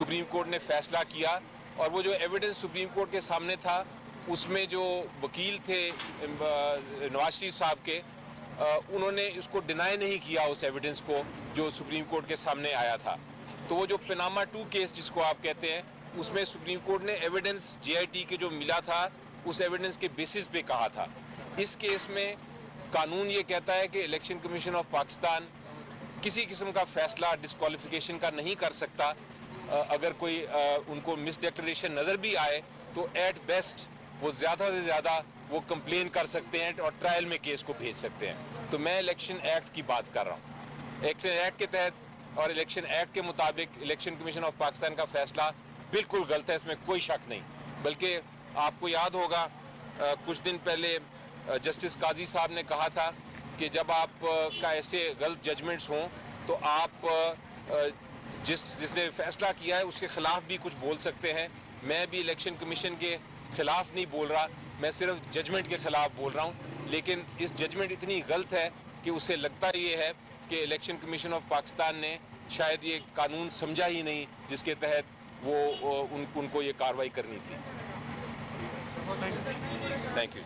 Supreme court نے فیصلہ کیا، اور وہ جو ایویڈنس سپریم کورٹ کے سامنے تھا اس میں جو وکیل تھے نواز شریف صاحب کے، انہوں نے اس کو ڈینائی نہیں کیا، اس ایویڈنس کو جو سپریم کورٹ کے سامنے آیا تھا۔ تو وہ جو پاناما 2 کیس جس کو آپ کہتے ہیں، اس میں سپریم کورٹ نے ایویڈنس جے آئی ٹی کے جو ملا تھا اس ایویڈنس کے بیسس پہ کہا تھا۔ اس کیس میں قانون یہ کہتا ہے کہ الیکشن کمیشن آف پاکستان کسی قسم کا فیصلہ ڈسکوالیفیکیشن کا نہیں کر سکتا۔ اگر کوئی ان کو مس ڈیکلریشن نظر بھی آئے تو ایٹ بیسٹ وہ زیادہ سے زیادہ وہ کمپلین کر سکتے ہیں اور ٹرائل میں کیس کو بھیج سکتے ہیں۔ تو میں الیکشن ایکٹ کی بات کر رہا ہوں۔ الیکشن ایکٹ کے تحت اور الیکشن ایکٹ کے مطابق الیکشن کمیشن آف پاکستان کا فیصلہ بالکل غلط ہے، اس میں کوئی شک نہیں۔ بلکہ آپ کو یاد ہوگا کچھ دن پہلے جسٹس قاضی صاحب نے کہا تھا کہ جب آپ کا ایسے غلط ججمنٹس ہوں تو آپ جس نے فیصلہ کیا ہے اس کے خلاف بھی کچھ بول سکتے ہیں۔ میں بھی الیکشن کمیشن کے خلاف نہیں بول رہا، میں صرف ججمنٹ کے خلاف بول رہا ہوں، لیکن اس ججمنٹ اتنی غلط ہے کہ اسے لگتا یہ ہے کہ الیکشن کمیشن آف پاکستان نے شاید یہ قانون سمجھا ہی نہیں جس کے تحت وہ ان کو یہ کارروائی کرنی تھی۔ Thank you.